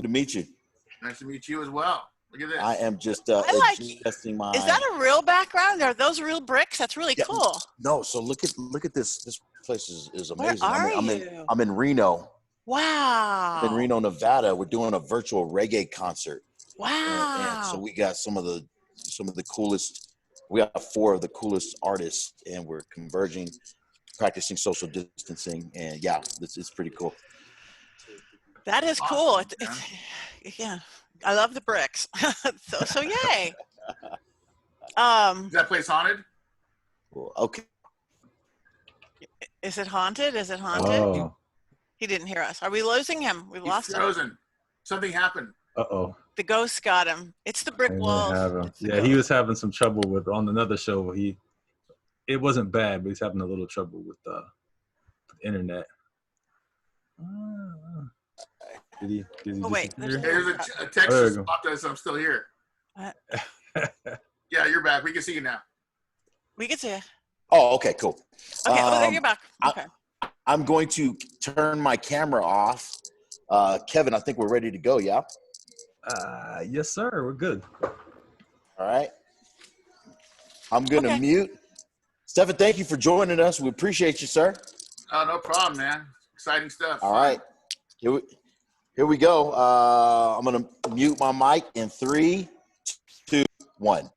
Good to meet you. Nice to meet you as well. Look at this. I am just adjusting my. Is that a real background? Are those real bricks? That's really cool. No, so look at this. This place is amazing. Where are you? I'm in Reno. Wow. I'm in Reno, Nevada. We're doing a virtual reggae concert. Wow. And so we got some of the coolest. We got 4 of the coolest artists, and we're converging, practicing social distancing, and yeah, it's pretty cool. That is awesome, cool. Yeah, I love the bricks. so yay. Is that place haunted? Cool. Okay. Is it haunted? Is it haunted? Oh. He didn't hear us. Are we losing him? We've lost him. Frozen. Something happened. Uh-oh. The ghost got him. It's the brick walls. Yeah, he was having some trouble with on another show. It wasn't bad, but he's having a little trouble with the internet. Did he wait, there's a text that popped us. I'm still here. Yeah, you're back. We can see you now. We can see you. Oh, okay, cool. Okay, there you're back. Okay. I'm going to turn my camera off. Kevin, I think we're ready to go, yeah? Yes, sir. We're good. All right. I'm going to mute. Stefan, thank you for joining us. We appreciate you, sir. No problem, man. Exciting stuff. All right. Here we go. I'm going to mute my mic in 3, 2, 1.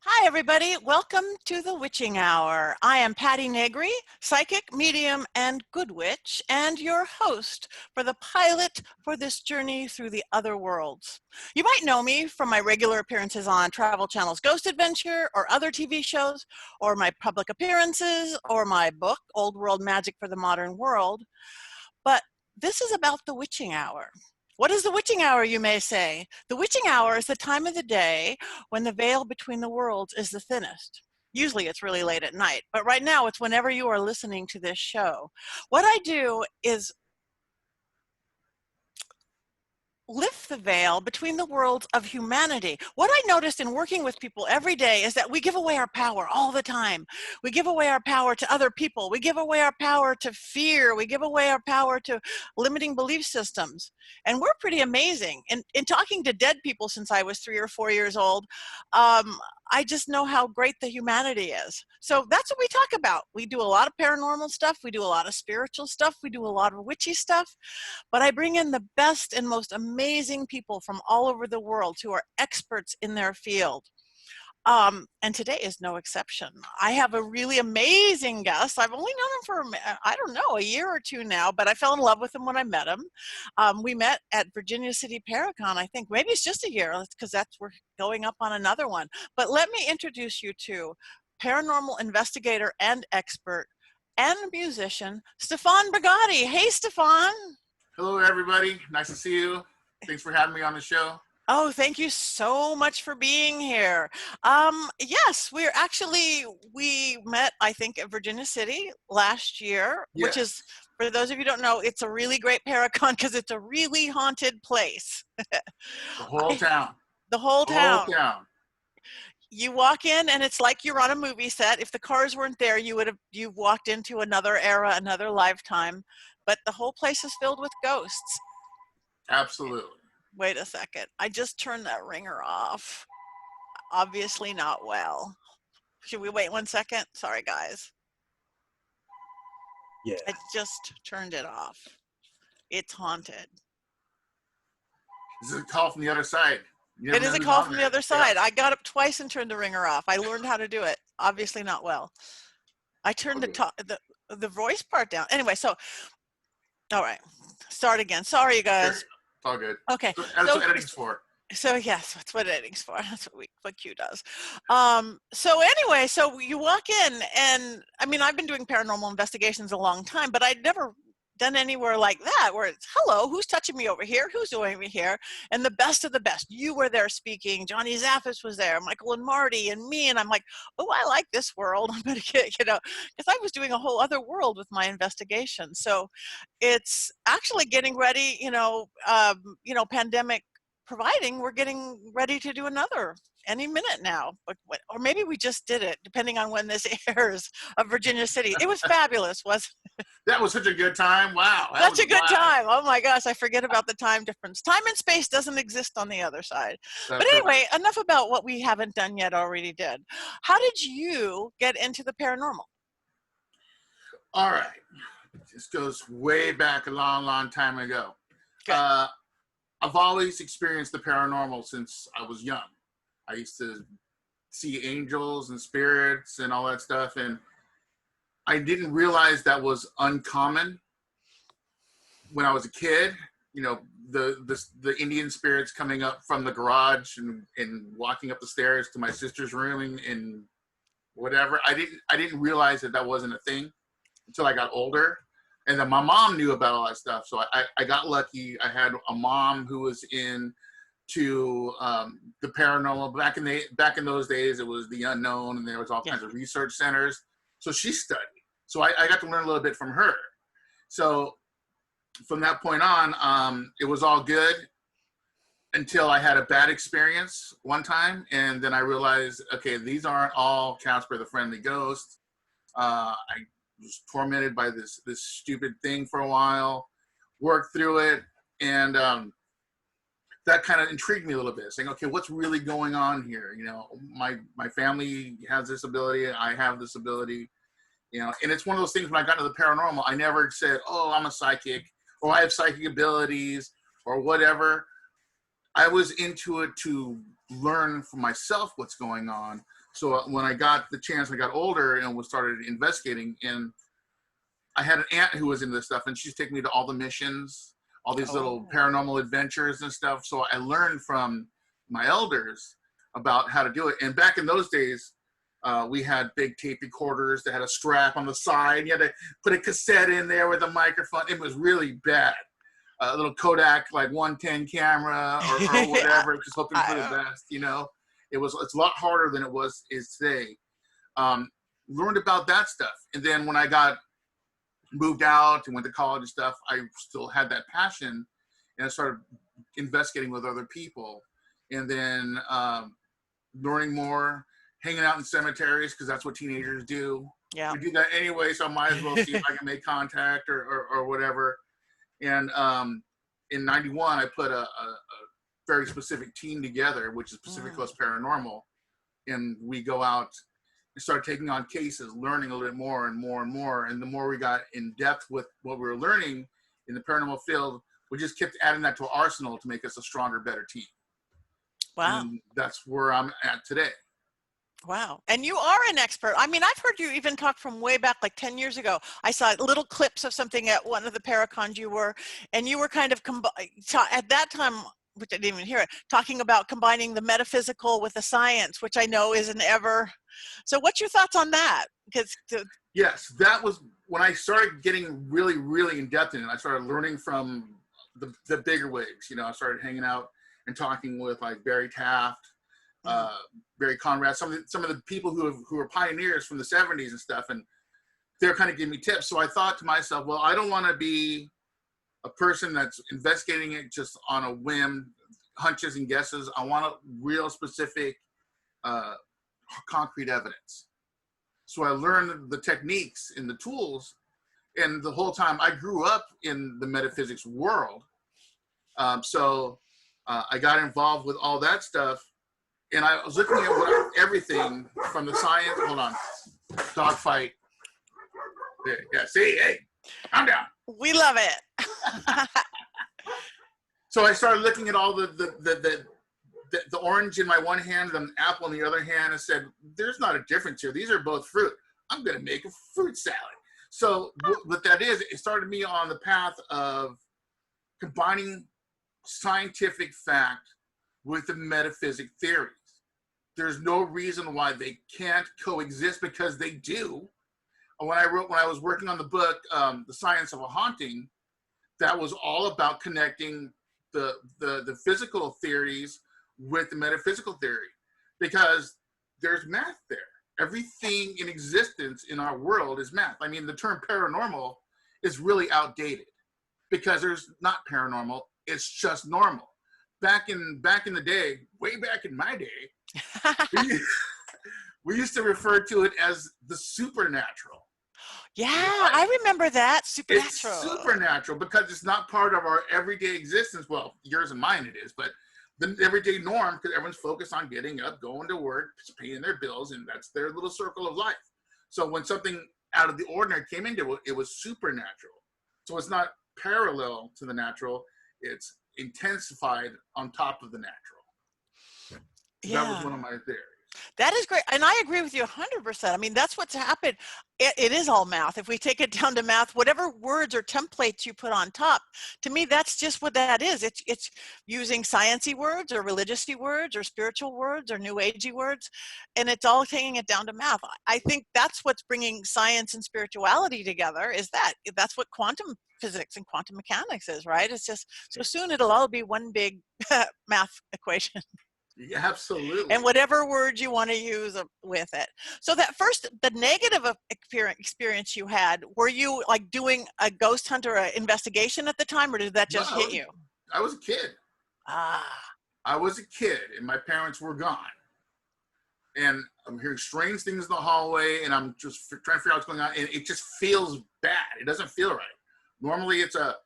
Hi, everybody. Welcome to the Witching Hour. I am Patti Negri, psychic, medium, and good witch, and your host for the pilot for this journey through the other worlds. You might know me from my regular appearances on Travel Channel's Ghost Adventure or other TV shows, or my public appearances, or my book, Old World Magic for the Modern World. But this is about the Witching Hour. What is the witching hour, you may say? The witching hour is the time of the day when the veil between the worlds is the thinnest. Usually it's really late at night, but right now it's whenever you are listening to this show. What I do is lift the veil between the worlds of humanity. What I noticed in working with people every day is that we give away our power all the time. We give away our power to other people. We give away our power to fear. We give away our power to limiting belief systems. And we're pretty amazing. In talking to dead people since I was 3 or 4 years old, I just know how great the humanity is. So that's what we talk about. We do a lot of paranormal stuff. We do a lot of spiritual stuff. We do a lot of witchy stuff. But I bring in the best and most amazing people from all over the world who are experts in their field. And today is no exception. I have a really amazing guest. I've only known him for, I don't know, a year or 2 now, but I fell in love with him when I met him. We met at Virginia City Paracon, I think. Maybe it's just a year, because we're going up on another one. But let me introduce you to paranormal investigator and expert and musician, Stefan Brigati. Hey, Stefan. Hello, everybody. Nice to see you. Thanks for having me on the show. Oh, thank you so much for being here. Yes, we met, I think, at Virginia City last year, which is, for those of you who don't know, it's a really great Paracon because it's a really haunted place. The whole town. The whole town. You walk in and it's like you're on a movie set. If the cars weren't there, you've walked into another era, another lifetime. But the whole place is filled with ghosts. Absolutely. Wait a second. I just turned that ringer off. Obviously not well. Should we wait 1 second? Sorry, guys. Yeah. I just turned it off. It's haunted. This is a call from the other side. It is a call from the other side. Yeah. I got up twice and turned the ringer off. I learned how to do it. Obviously not well. I turned the voice part down. Anyway, so, all right. Start again. Sorry, you guys. Sure. All good. Okay. That's what editing's for. So yes, that's what editing's for. That's what Q does. So anyway, so you walk in, and I mean, I've been doing paranormal investigations a long time, but I'd never done anywhere like that where it's, hello, who's touching me over here? Who's doing me here? And the best of the best, you were there speaking. Johnny Zaffis was there, Michael and Marty and me. And I'm like, oh, I like this world. I'm going to get, because I was doing a whole other world with my investigation. So it's actually getting ready, pandemic providing, we're getting ready to do another any minute now, or maybe we just did it, depending on when this airs, of Virginia City. It was fabulous, wasn't it? That was such a good time. Wow. That Such was a good wild. time. Oh my gosh, I forget about the time difference. Time and space doesn't exist on the other side. But That's anyway, right. enough about what we haven't done yet already did. How did you get into the paranormal? All right. This goes way back a long, long time ago. Good. I've always experienced the paranormal since I was young. I used to see angels and spirits and all that stuff, and I didn't realize that was uncommon when I was a kid. You know, the Indian spirits coming up from the garage and walking up the stairs to my sister's room and whatever. I didn't realize that wasn't a thing until I got older. And then my mom knew about all that stuff. So I got lucky. I had a mom who was into the paranormal. Back in those days, it was the unknown, and there was all kinds of research centers. So she studied. So I got to learn a little bit from her. So from that point on, it was all good until I had a bad experience one time. And then I realized, okay, these aren't all Casper the Friendly Ghost. I was tormented by this stupid thing for a while, worked through it, and that kind of intrigued me a little bit, saying, okay, what's really going on here? You know, my family has this ability, I have this ability, you know, and it's one of those things when I got into the paranormal, I never said, oh, I'm a psychic, or I have psychic abilities, or whatever. I was into it to learn for myself what's going on. So when I got the chance, I got older and started investigating, and I had an aunt who was into this stuff, and she's taking me to all the missions, all these little paranormal adventures and stuff. So I learned from my elders about how to do it. And back in those days, we had big tape recorders that had a strap on the side. You had to put a cassette in there with a microphone. It was really bad. A little Kodak, like 110 camera or whatever, just hoping for the best, you know. It's a lot harder than is today. Learned about that stuff. And then when I got moved out and went to college and stuff, I still had that passion, and I started investigating with other people. And then learning more, hanging out in cemeteries, because that's what teenagers do. Yeah. We do that anyway, so I might as well see if I can make contact or whatever. And in 91, I put a very specific team together, which is Pacific Coast Paranormal. And we go out and start taking on cases, learning a little bit more and more and more. And the more we got in depth with what we were learning in the paranormal field, we just kept adding that to our arsenal to make us a stronger, better team. Wow. And that's where I'm at today. Wow. And you are an expert. I mean, I've heard you even talk from way back, like 10 years ago. I saw little clips of something at one of the Paracons you were kind of, at that time, which I didn't even hear it, talking about combining the metaphysical with the science, which I know isn't ever. So what's your thoughts on that? Yes, that was when I started getting really, really in depth in it. I started learning from the bigger wigs. You know, I started hanging out and talking with like Barry Taft, Barry Conrad, some of the people who were pioneers from the 70s and stuff, and they're kind of giving me tips. So I thought to myself, well, I don't want to be a person that's investigating it just on a whim, hunches and guesses. I want a real specific, concrete evidence. So I learned the techniques and the tools, and the whole time I grew up in the metaphysics world. So I got involved with all that stuff, and I was looking at everything from the science. Hold on, dog fight. Yeah, see, hey, calm down. We love it. So I started looking at all the orange in my one hand, the apple in the other hand, and said, there's not a difference here. These are both fruit. I'm going to make a fruit salad. So what that is, it started me on the path of combining scientific fact with the metaphysic theories. There's no reason why they can't coexist, because they do. When I was working on the book, The Science of a Haunting, that was all about connecting the physical theories with the metaphysical theory, because there's math there. Everything in existence in our world is math. I mean, the term paranormal is really outdated, because there's not paranormal, it's just normal. Back in the day, way back in my day, we used to refer to it as the supernatural. Yeah, Right? I remember that. It's Supernatural. supernatural because it's not part of our everyday existence. Well, yours and mine it is, but the everyday norm, because everyone's focused on getting up, going to work, paying their bills, and that's their little circle of life. So when something out of the ordinary came into it, it was supernatural. So it's not parallel to the natural, it's intensified on top of the natural. That was Yeah. one of my theories. That is great. And I agree with you 100%. I mean, that's what's happened. It is all math. If we take it down to math, whatever words or templates you put on top, to me, that's just what that is. It's using sciencey words or religious-y words or spiritual words or new agey words, and it's all taking it down to math. I think that's what's bringing science and spirituality together, is that's what quantum physics and quantum mechanics is, right? It's just, so soon it'll all be one big math equation. Yeah, absolutely. And whatever words you want to use with it. So that first, the negative experience you had, were you like doing a ghost hunt or an investigation at the time, or did that just hit you? I was a kid. Ah. I was a kid, and my parents were gone. And I'm hearing strange things in the hallway, and I'm just trying to figure out what's going on, and it just feels bad. It doesn't feel right. Normally, it's a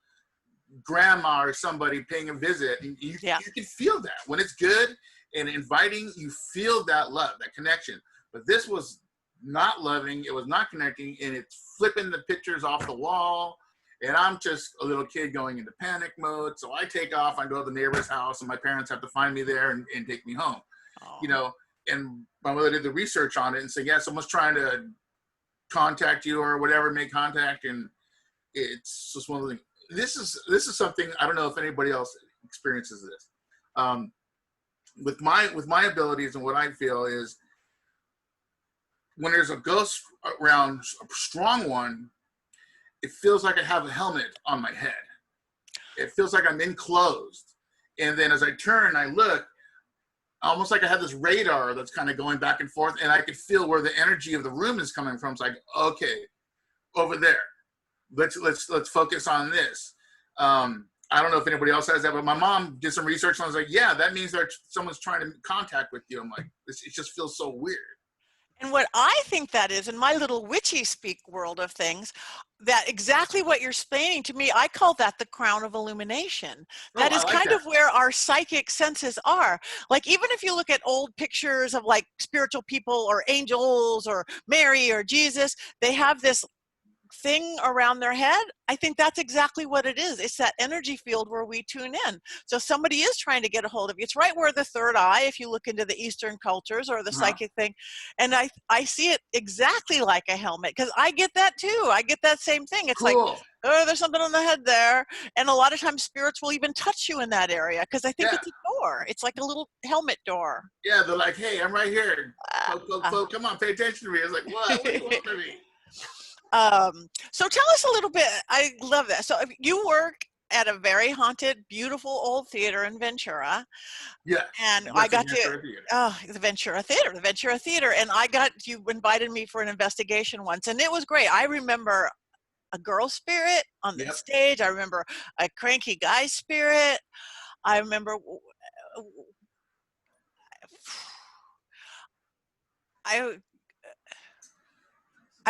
grandma or somebody paying a visit, and you can feel that. When it's good and inviting, you feel that love, that connection. But this was not loving, it was not connecting, and it's flipping the pictures off the wall, and I'm just a little kid going into panic mode. So I take off, I go to the neighbor's house, and my parents have to find me there and take me home. You know, and my mother did the research on it and said, yeah, someone's trying to contact you or whatever, make contact, and it's just one of the things. This is something, I don't know if anybody else experiences this. With my abilities, and what I feel is, when there's a ghost around, a strong one, it feels like I have a helmet on my head. It feels like I'm enclosed. And then as I turn, I look, almost like I have this radar that's kind of going back and forth, and I can feel where the energy of the room is coming from. It's like, okay, over there. Let's focus on this. I don't know if anybody else has that, but my mom did some research and I was like, yeah, that means someone's trying to contact with you. I'm like, it just feels so weird. And what I think that is, in my little witchy speak world of things, that exactly what you're explaining to me, I call that the crown of illumination. That is kind of where our psychic senses are. Like, even if you look at old pictures of like spiritual people or angels or Mary or Jesus, they have this thing around their head. I think that's exactly what it is. It's that energy field where we tune in. So somebody is trying to get a hold of you. It's right where the third eye, if you look into the Eastern cultures or the psychic thing. And I see it exactly like a helmet, because I get that too. I get that same thing. It's like, oh, there's something on the head there. And a lot of times spirits will even touch you in that area, because I think it's a door. It's like a little helmet door. Yeah, they're like, hey, I'm right here. Come on, pay attention to me. It's like, what do you want from me? So tell us a little bit. I love that. So you work at a very haunted, beautiful old theater in Ventura. Yeah. And I got to, the Ventura Theater. And you invited me for an investigation once, and it was great. I remember a girl spirit on the stage. I remember a cranky guy spirit. I remember, I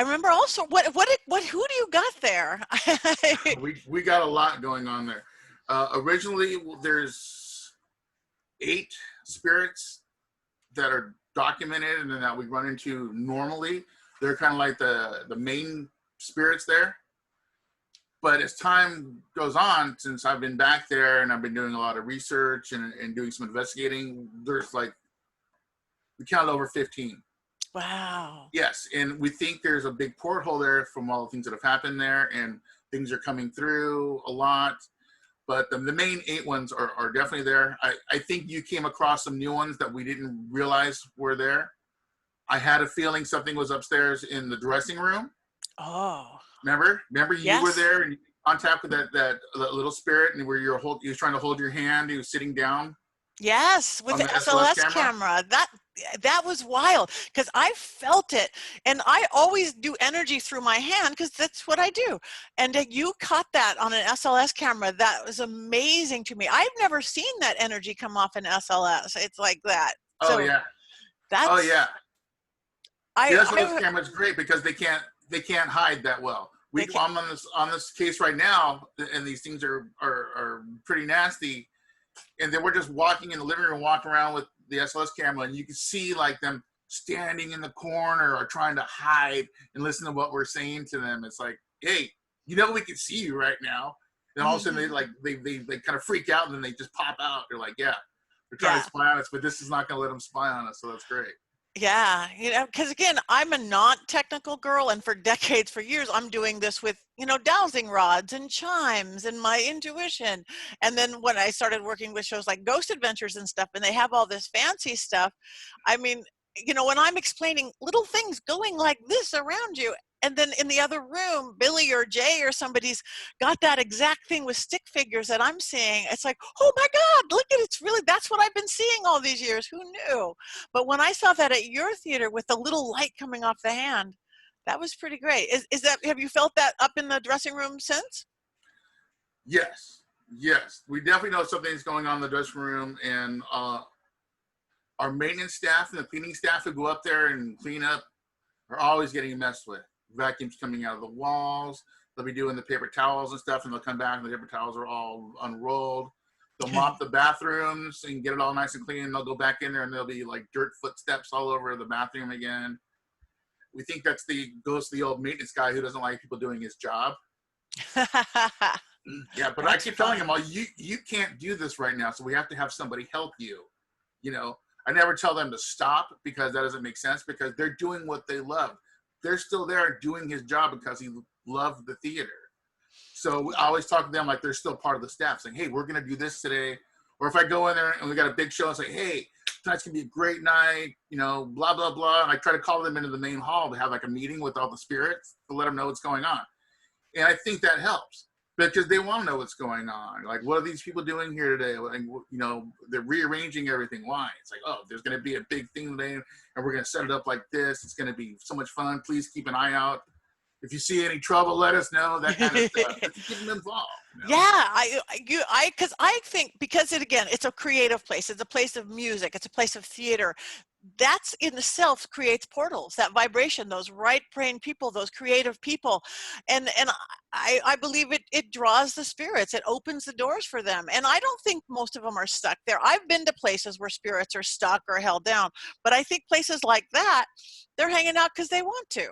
remember also who do you got there? we got a lot going on there. Originally, there's 8 spirits that are documented and that we run into normally. They're kind of like the main spirits there. But as time goes on, since I've been back there and I've been doing a lot of research and doing some investigating, there's like, we counted over 15. Wow. Yes, and we think there's a big porthole there from all the things that have happened there, and things are coming through a lot. But the main 8 ones are definitely there. I think you came across some new ones that we didn't realize were there. I had a feeling something was upstairs in the dressing room. Oh. Remember you were there and you were in contact with that little spirit, and where you were trying to hold your hand, he was sitting down. Yes, with the SLS camera. That was wild, because I felt it, and I always do energy through my hand because that's what I do. And you caught that on an SLS camera. That was amazing to me. I've never seen that energy come off an SLS. It's like that. Oh, so yeah. The SLS camera is great because they can't they can't hide that well. I'm on this case right now, and these things are pretty nasty. And then we're just walking in the living room, walking around with the SLS camera, and you can see like them standing in the corner or trying to hide and listen to what we're saying to them. It's like, hey, you know, we can see you right now. And all of a sudden they kind of freak out, and then they just pop out. They're like, yeah, they're trying to spy on us, but this is not going to let them spy on us. So that's great. Yeah, you know, because again, I'm a non-technical girl, and for decades, for years, I'm doing this with, you know, dowsing rods and chimes and my intuition. And then when I started working with shows like Ghost Adventures and stuff, and they have all this fancy stuff, I mean, you know, when I'm explaining little things going like this around you, and then in the other room, Billy or Jay or somebody's got that exact thing with stick figures that I'm seeing. It's like, oh my God, look at it. It's really, that's what I've been seeing all these years. Who knew? But when I saw that at your theater with the little light coming off the hand, that was pretty great. Is that, have you felt that up in the dressing room since? Yes. We definitely know something's going on in the dressing room, and our maintenance staff and the cleaning staff who go up there and clean up are always getting messed with. Vacuums coming out of the walls. They'll be doing the paper towels and stuff, and they'll come back and the paper towels are all unrolled. They'll mop the bathrooms and get it all nice and clean, and they'll go back in there and there'll be like dirt footsteps all over the bathroom again. We think that's the ghost of the old maintenance guy who doesn't like people doing his job. Yeah, but I keep telling him, you can't do this right now, so we have to have somebody help you. You know, I never tell them to stop, because that doesn't make sense, because they're doing what they love. They're still there doing his job because he loved the theater. So I always talk to them like they're still part of the staff, saying, hey, we're going to do this today. Or if I go in there and we got a big show and say, hey, tonight's going to be a great night, you know, blah, blah, blah. And I try to call them into the main hall to have like a meeting with all the spirits to let them know what's going on. And I think that helps, because they want to know what's going on. Like, what are these people doing here today? And, you know, they're rearranging everything. Why? It's like, oh, there's going to be a big thing today, and we're going to set it up like this. It's going to be so much fun. Please keep an eye out. If you see any trouble, let us know. That kind of stuff. Just to keep them involved. You know? Yeah, because I think, because it's a creative place. It's a place of music. It's a place of theater. That's in itself creates portals, that vibration, those right brain people, those creative people. And I believe it draws the spirits. It opens the doors for them. And I don't think most of them are stuck there. I've been to places where spirits are stuck or held down, but I think places like that, they're hanging out because they want to.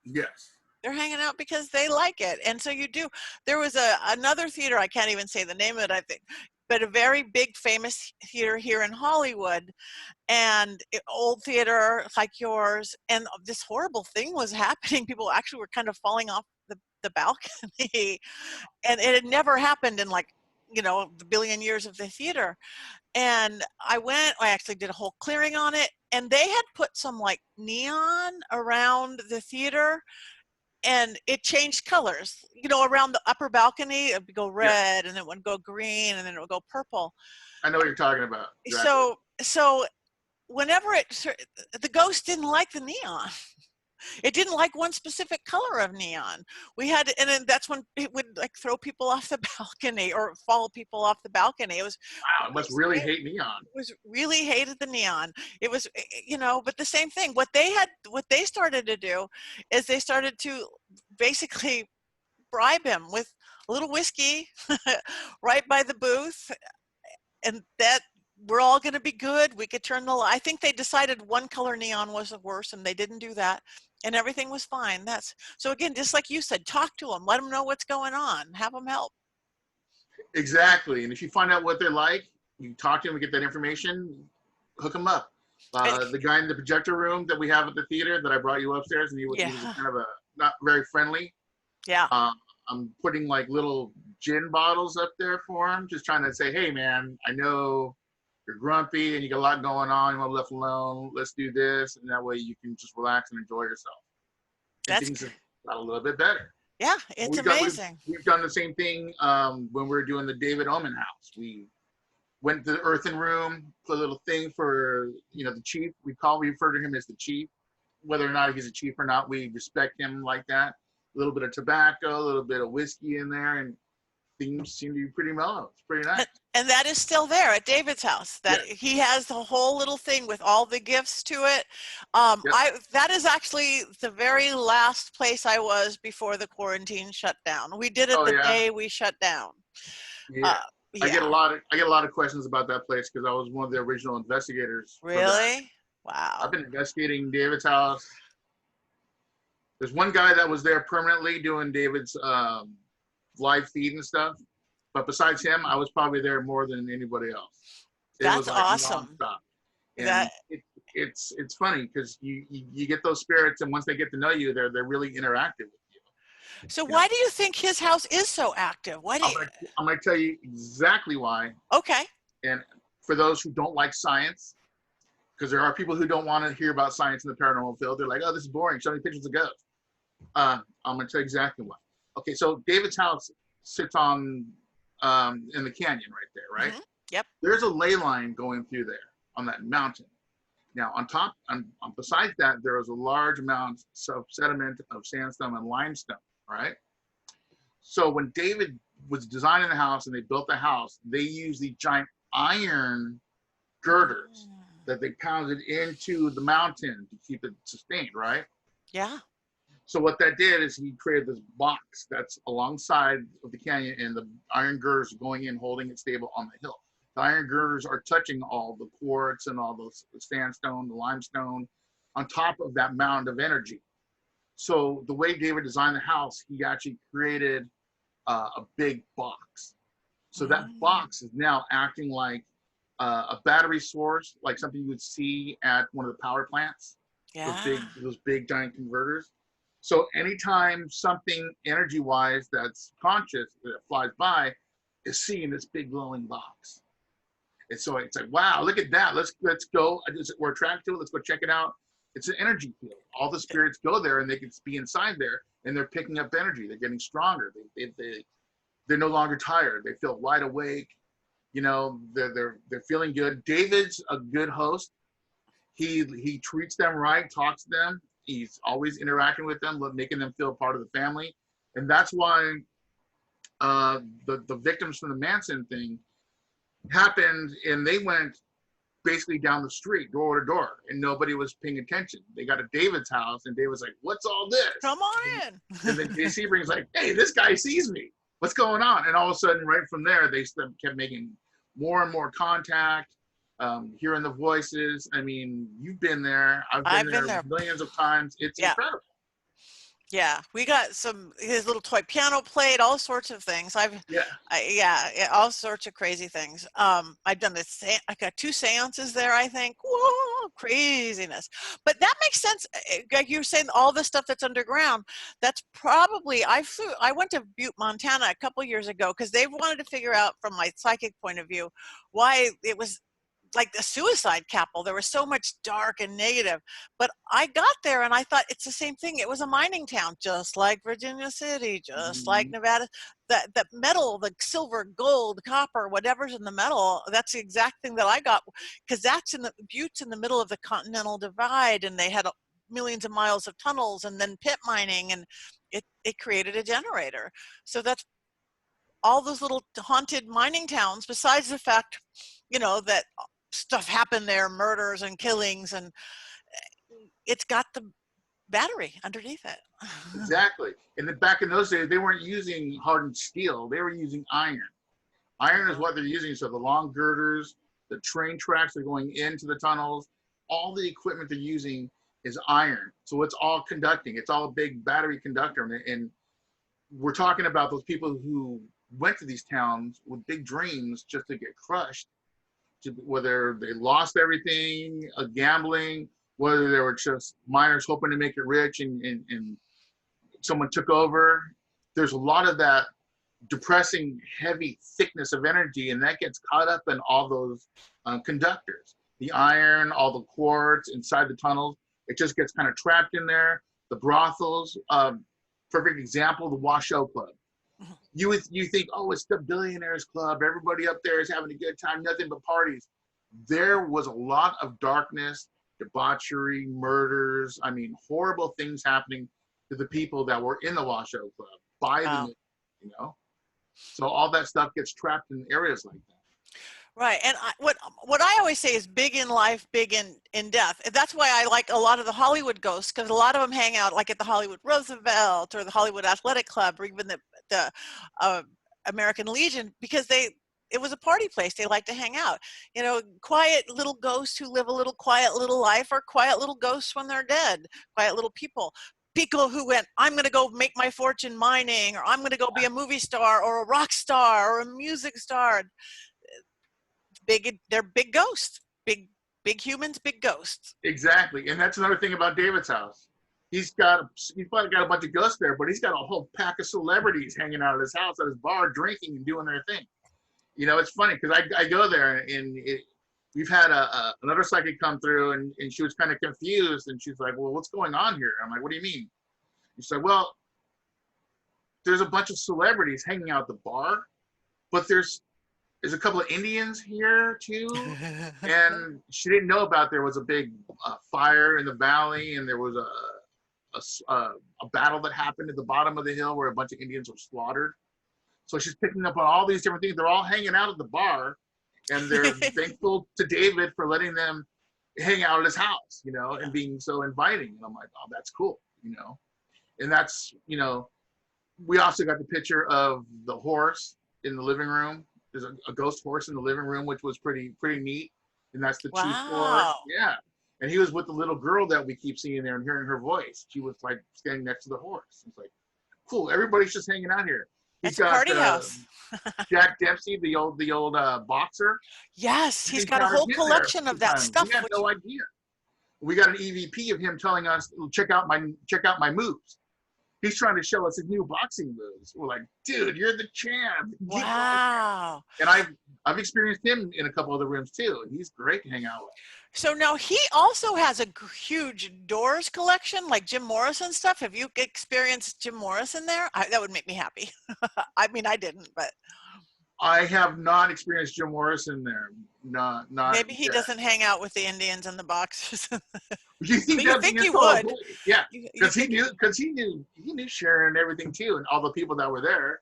Yes. They're hanging out because they like it. And so you do. There was another theater, I can't even say the name of it, I think, but a very big famous theater here in Hollywood, and old theater like yours, and this horrible thing was happening. People actually were kind of falling off the balcony, and it had never happened in, like, you know, the billion years of the theater. And I actually did a whole clearing on it, and they had put some like neon around the theater, and it changed colors, you know, around the upper balcony. It would go red, and then it would go green, and then it would go purple. I know what you're talking about. Exactly. So whenever the ghost didn't like the neon. It didn't like one specific color of neon. And then that's when it would like throw people off the balcony or fall people off the balcony. It was, wow, it must really hate neon. It was really hated the neon. It was, you know, but the same thing. What they started to do is they started to basically bribe him with a little whiskey right by the booth, and that we're all going to be good. We could turn the light. I think they decided one color neon was the worst, and they didn't do that, and everything was fine. So again, just like you said, talk to them, let them know what's going on, have them help. Exactly. And if you find out what they're like, you talk to them and get that information, hook them up. The guy in the projector room that we have at the theater that I brought you upstairs, and he was kind of not very friendly. Yeah. I'm putting like little gin bottles up there for him, just trying to say, hey man, I know you're grumpy and you got a lot going on, you want to be left alone, let's do this, and that way you can just relax and enjoy yourself. And things have got a little bit better. Yeah, it's amazing. We've done the same thing when we were doing the David Omen house. We went to the earthen room, put a little thing for, you know, the chief. We refer to him as the chief. Whether or not he's a chief or not, we respect him like that. A little bit of tobacco, a little bit of whiskey in there, and things seem to be pretty mellow. It's pretty nice. And that is still there at David's house. That Yeah. he has the whole little thing with all the gifts to it. Yep. That is actually the very last place I was before the quarantine shut down. We did it Oh the yeah. day we shut down. Yeah. I get Yeah. a lot of questions about that place because I was one of the original investigators for that. Really? Wow. I've been investigating David's house. There's one guy that was there permanently doing David's live feed and stuff. But besides him, I was probably there more than anybody else. It That's was like awesome. nonstop. And That it's funny because you get those spirits, and once they get to know you, they're really interactive with you. so You why do you think his house is so active? Why do you, I'm gonna tell you exactly why. okay. And for those who don't like science, because there are people who don't want to hear about science in the paranormal field, they're like, "Oh, this is boring. Show me pictures of ghosts." I'm gonna tell you exactly why. Okay, so David's house sits on in the canyon right there, right? Mhm. Yep. There's a ley line going through there on that mountain. Now, besides that, there is a large amount of sediment of sandstone and limestone, right? So when David was designing the house and they built the house, they used the giant iron girders that they pounded into the mountain to keep it sustained, right? Yeah. So what that did is he created this box that's alongside of the canyon, and the iron girders going in, holding it stable on the hill. The iron girders are touching all the quartz and all the sandstone, the limestone, on top of that mound of energy. So the way David designed the house, he actually created a big box. So that box is now acting like a battery source, like something you would see at one of the power plants. Yeah. Those big giant converters. So anytime something energy-wise that's conscious that flies by is seeing this big glowing box. And so it's like, wow, look at that. Let's go. We're attracted to it. Let's go check it out. It's an energy field. All the spirits go there and they can be inside there and they're picking up energy. They're getting stronger. They're no longer tired. They feel wide awake. You know, they're feeling good. David's a good host. He treats them right, talks to them. He's always interacting with them, making them feel part of the family. And that's why the victims from the Manson thing happened, and they went basically down the street, door to door, and nobody was paying attention. They got to David's house, and David was like, "What's all this?" Come on in. And then JC brings like, "Hey, this guy sees me. What's going on?" And all of a sudden, right from there, they kept making more and more contact, hearing the voices. I mean, you've been there. I've been there millions of times. It's incredible. Yeah, we got his little toy piano played, all sorts of things. All sorts of crazy things. I've done this. I got 2 seances there, I think. Whoa, craziness! But that makes sense. Like you were saying, all the stuff that's underground. That's probably I went to Butte, Montana, a couple years ago because they wanted to figure out, from my psychic point of view, why it was like the suicide capital. There was so much dark and negative, but I got there and I thought it's the same thing. It was a mining town, just like Virginia City, just like Nevada. The metal, the silver, gold, copper, whatever's in the metal, that's the exact thing that I got, because that's Butte's in the middle of the Continental Divide, and they had millions of miles of tunnels and then pit mining, and it created a generator. So that's all those little haunted mining towns, besides the fact, that stuff happened there, murders and killings, and it's got the battery underneath it. Exactly. And then back in those days, they weren't using hardened steel. They were using iron. Iron is what they're using. So the long girders, the train tracks are going into the tunnels. All the equipment they're using is iron. So it's all conducting. It's all a big battery conductor. And we're talking about those people who went to these towns with big dreams just to get crushed, whether they lost everything, gambling, whether they were just miners hoping to make it rich and someone took over. There's a lot of that depressing, heavy thickness of energy, and that gets caught up in all those conductors. The iron, all the quartz inside the tunnels, it just gets kind of trapped in there. The brothels, perfect example, the Washoe Club. You think, oh, it's the billionaires club. Everybody up there is having a good time, nothing but parties. There was a lot of darkness, debauchery, murders. I mean, horrible things happening to the people that were in the Washoe Club by the, So all that stuff gets trapped in areas like that. Right. And what I always say is big in life, big in death. And that's why I like a lot of the Hollywood ghosts, because a lot of them hang out like at the Hollywood Roosevelt or the Hollywood Athletic Club or even the uh, American Legion, because it was a party place. They like to hang out. You know, quiet little ghosts who live a little quiet little life, or quiet little ghosts when they're dead, quiet little people. People who went, I'm going to go make my fortune mining, or I'm going to go be a movie star or a rock star or a music star. They're big ghosts, big humans, big ghosts. Exactly, and that's another thing about David's house. He's probably got a bunch of ghosts there, but he's got a whole pack of celebrities hanging out at his house, at his bar, drinking and doing their thing. You know, it's funny because I go there and we've had another psychic come through, and she was kind of confused, and she's like, well, what's going on here? I'm like, what do you mean? She said, well, there's a bunch of celebrities hanging out at the bar, but there's a couple of Indians here too. And she didn't know about there was a big fire in the valley, and there was a battle that happened at the bottom of the hill where a bunch of Indians were slaughtered. So she's picking up on all these different things. They're all hanging out at the bar, and they're thankful to David for letting them hang out at his house, you know, and being so inviting. And I'm like, oh, that's cool, you know. And that's, you know, we also got the picture of the horse in the living room. There's a ghost horse in the living room, which was pretty neat. And that's the chief horse. Yeah. And he was with the little girl that we keep seeing there and hearing her voice. She was like standing next to the horse. It's like, cool. Everybody's just hanging out here. It's a party house. Jack Dempsey, the old boxer. Yes, he's got a whole collection of that stuff. We had no idea. We got an EVP of him telling us, check out my moves. He's trying to show us his new boxing moves. We're like, dude, you're the champ. Wow. And I've experienced him in a couple other rooms too. He's great to hang out with. So now he also has a huge Doors collection, like Jim Morrison stuff. Have you experienced Jim Morrison there? That would make me happy. I mean, I didn't, but. I have not experienced Jim Morrison there. Not. Maybe he doesn't hang out with the Indians and the boxers. You think he would? Yeah, because he knew Sharon and everything too, and all the people that were there.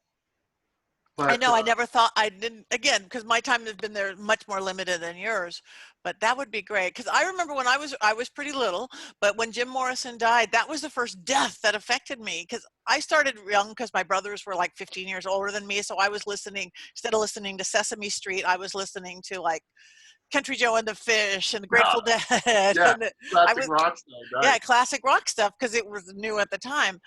But, I know. I never thought. I didn't. Again, because my time has been there much more limited than yours. But that would be great. Because I remember when I was pretty little. But when Jim Morrison died, that was the first death that affected me. Because I started young, because my brothers were like 15 years older than me. So I was listening, instead of listening to Sesame Street, I was listening to like Country Joe and the Fish and the Grateful Dead. Yeah, and classic rock stuff. Right? Yeah, classic rock stuff, because it was new at the time.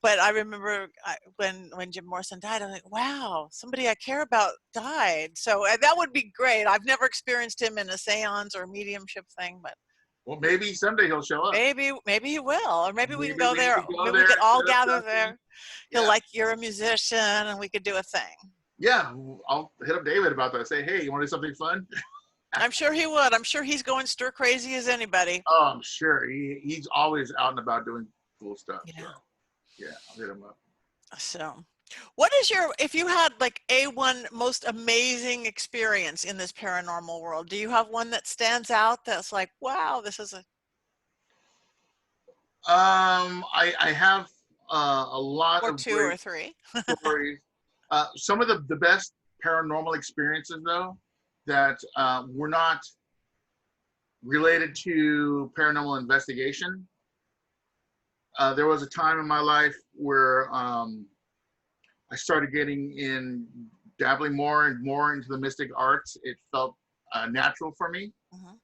But I remember when Jim Morrison died, I'm like, wow, somebody I care about died. So that would be great. I've never experienced him in a seance or a mediumship thing, but. Well, maybe someday he'll show up. Maybe he will, or maybe we can go there. Maybe we could all gather there. He'll like, you're a musician, and we could do a thing. Yeah, I'll hit up David about that. Say, hey, you want to do something fun? I'm sure he would. I'm sure he's going stir crazy as anybody. Oh, I'm sure. He's always out and about doing cool stuff. Yeah. So. Yeah, I'll hit him up. So, what is if you had like one most amazing experience in this paranormal world, do you have one that stands out that's like, wow, this is a. I have a lot of two or three stories. Some of the best paranormal experiences, though, that were not related to paranormal investigation. There was a time in my life where I started dabbling more and more into the mystic arts. It felt natural for me. Uh-huh.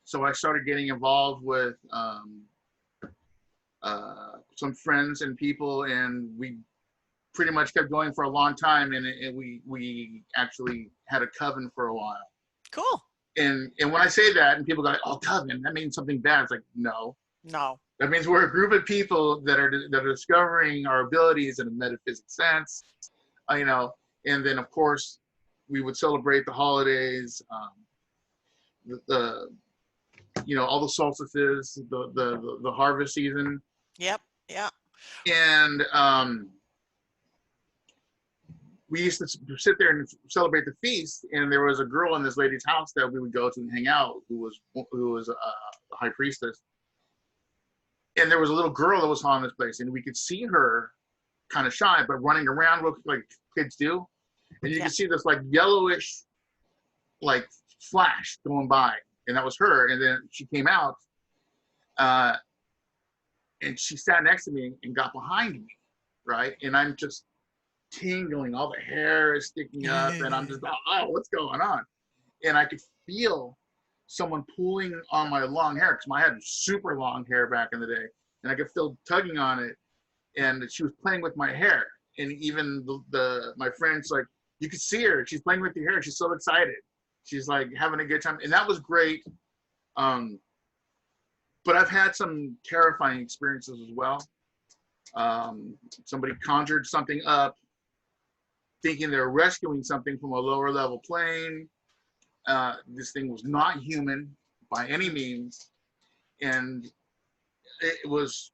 So I started getting involved with some friends and people, and we pretty much kept going for a long time. And we actually had a coven for a while. Cool. And when I say that, and people go, oh, coven, that means something bad. It's like, no. That means we're a group of people that are discovering our abilities in a metaphysical sense, you know. And then, of course, we would celebrate the holidays, all the solstices, the harvest season. Yep. Yeah. And we used to sit there and celebrate the feast. And there was a girl in this lady's house that we would go to and hang out, who was a high priestess. And there was a little girl that was haunting this place, and we could see her kind of shy, but running around like kids do. and you Yeah. can see this like yellowish, like flash going by, and that was her. And then she came out, and she sat next to me and got behind me, right? And I'm just tingling, all the hair is sticking up, and I'm just like, oh, what's going on? And I could feel someone pulling on my long hair, because I had super long hair back in the day, and I could feel tugging on it, and she was playing with my hair. And even my friend's like, you could see her, she's playing with your hair, she's so excited, she's like having a good time, and that was great. But I've had some terrifying experiences as well. Somebody conjured something up thinking they're rescuing something from a lower level plane. This thing was not human by any means. And it was,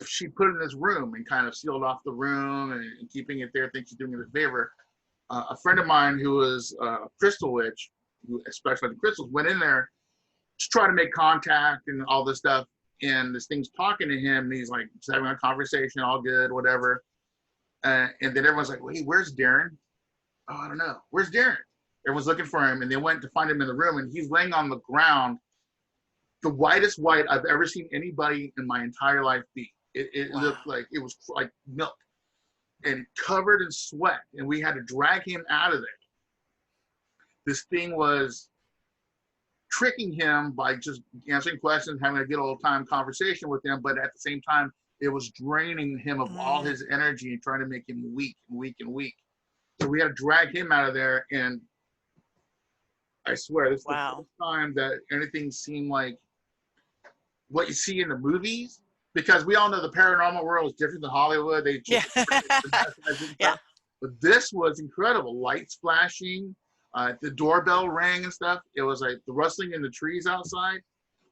she put it in this room and kind of sealed off the room and keeping it there, thinks she's doing it a favor. A friend of mine who was a crystal witch, who specialized in crystals, went in there to try to make contact and all this stuff. And this thing's talking to him, and he's like, just having a conversation, all good, whatever. And then everyone's like, wait, where's Darren? Oh, I don't know. Where's Darren? Everyone's looking for him, and they went to find him in the room, and he's laying on the ground, the whitest white I've ever seen anybody in my entire life be. It Wow. looked like, it was like milk, and covered in sweat, and we had to drag him out of there. This thing was tricking him by just answering questions, having a good old time conversation with him, but at the same time, it was draining him of all his energy and trying to make him weak and weak and weak. So we had to drag him out of there, and I swear, this is the first time that anything seemed like what you see in the movies, because we all know the paranormal world is different than Hollywood. They just Yeah. But this was incredible. Lights flashing, the doorbell rang and stuff. It was like the rustling in the trees outside.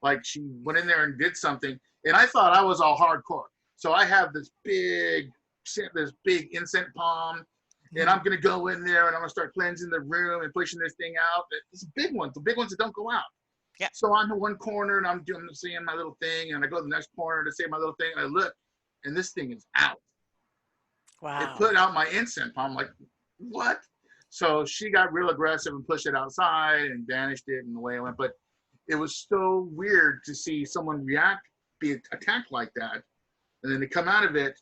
Like she went in there and did something, and I thought I was all hardcore. So I have this big incense palm, and I'm gonna go in there and I'm gonna start cleansing the room and pushing this thing out. It's big ones, the big ones that don't go out. Yeah. So I'm in one corner and I'm seeing my little thing, and I go to the next corner to say my little thing, and I look, and this thing is out. Wow. It put out my incense palm. I'm like, what? So she got real aggressive and pushed it outside and vanished it, and away it went. But it was so weird to see someone be attacked like that, and then to come out of it,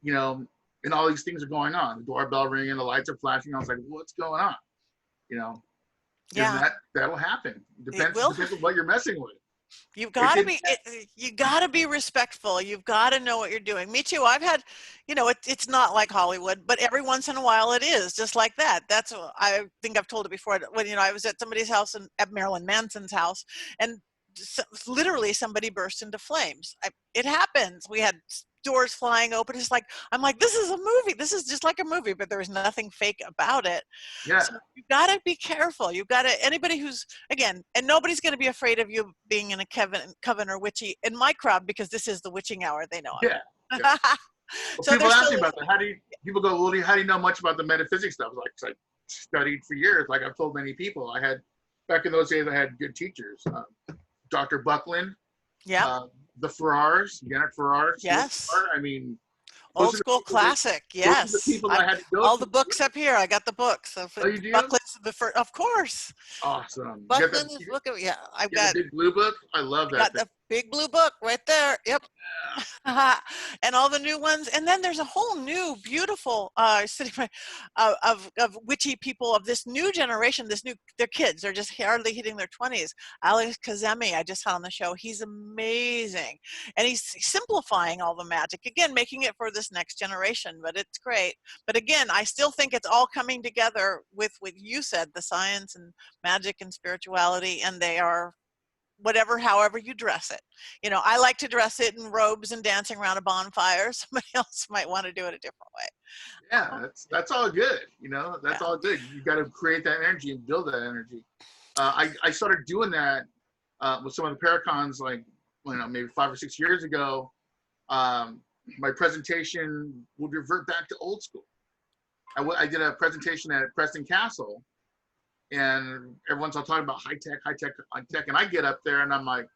you know, and all these things are going on. The doorbell ringing, the lights are flashing. I was like, what's going on? You know, Yeah. that'll happen. Depends on what you're messing with. You've got to be, you got to be respectful. You've got to know what you're doing. Me too. I've had, you know, it's not like Hollywood, but every once in a while it is just like that. That's, I think I've told it before, when, you know, I was at somebody's house at Marilyn Manson's house, and literally somebody burst into flames. It happens. We had doors flying open. It's like, I'm like, this is a movie. This is just like a movie, but there was nothing fake about it. Yeah. So you've got to be careful. You've got to, anybody who's, again, and nobody's going to be afraid of you being in a coven or witchy in my crowd, because this is the witching hour. They know. Yeah. Yeah. Well, people ask me about that. People go, well, how do you know much about the metaphysics stuff? Like, I studied for years. Like I've told many people, back in those days, I had good teachers. Dr. Buckland. Yeah. The Farrars, Janet Farrar. Yes. I mean, old school classic. Yes. Those are the people I had to go all to. the books up here. I got the books. So oh, you do? Buckland's the first, of course. Awesome. Buckland's book. Yeah, I've got the big blue book. I love that. Got the big blue book right there. Yep. And all the new ones. And then there's a whole new beautiful city of witchy people of this new generation. They're kids. They're just hardly hitting their 20s. Alex Kazemi, I just had on the show. He's amazing, and he's simplifying all the magic again, making it for this next generation. But it's great. But again, I still think it's all coming together with what you said, the science and magic and spirituality, and they are however you dress it. You know, I like to dress it in robes and dancing around a bonfire. Somebody else might want to do it a different way. Yeah, that's all good. You know, that's all good. You got to create that energy and build that energy. I started doing that with some of the Paracons, like, you know, maybe 5 or 6 years ago. My presentation would revert back to old school. I did a presentation at Preston Castle, and everyone's all talking about high tech, and I get up there and I'm like,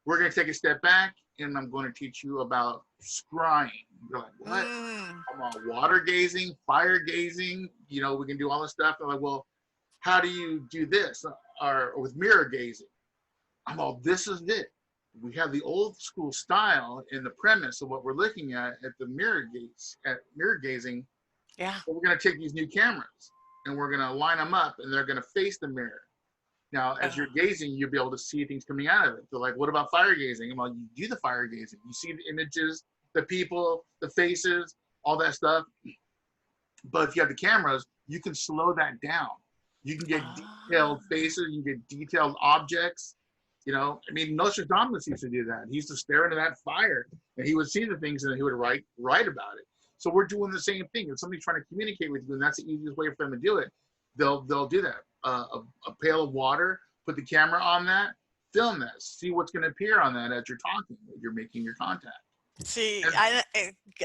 we're going to take a step back and I'm going to teach you about scrying. You're like, what? Mm. I'm on water gazing, fire gazing. You know, we can do all this stuff. They're like, well, how do you do this? Or with mirror gazing. I'm all, this is it. We have the old school style in the premise of what we're looking at the mirror gazing. Yeah. But we're going to take these new cameras and we're going to line them up and they're going to face the mirror. Now, as you're gazing, you'll be able to see things coming out of it. They're like, what about fire gazing? Well, you do the fire gazing. You see the images, the people, the faces, all that stuff. But if you have the cameras, you can slow that down. You can get detailed faces. You can get detailed objects. You know, I mean, Nostradamus used to do that. He used to stare into that fire, and he would see the things, and he would write about it. So we're doing the same thing. If somebody's trying to communicate with you, and that's the easiest way for them to do it, they'll do that. A pail of water, put the camera on that, film that, see what's going to appear on that as you're talking, as you're making your contact. See,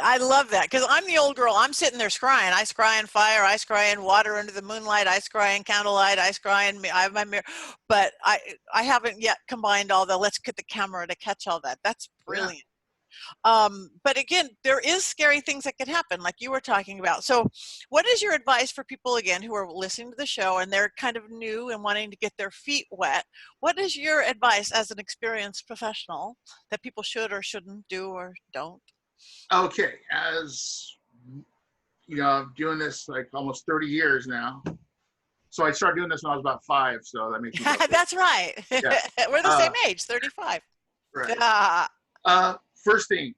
I love that because I'm the old girl. I'm sitting there scrying. I scry in fire. I scry in water under the moonlight. I scry in candlelight. I scry in. I have my mirror, but I haven't yet combined all the. Let's get the camera to catch all that. That's brilliant. But again, there is scary things that could happen, like you were talking about. So, what is your advice for people again who are listening to the show and they're kind of new and wanting to get their feet wet? What is your advice as an experienced professional that people should or shouldn't do or don't? Okay, as you know, I'm doing this like almost 30 years now. So I started doing this when I was about 5. So that makes me. That's right. Yeah. We're the same age, 35. Right. First thing,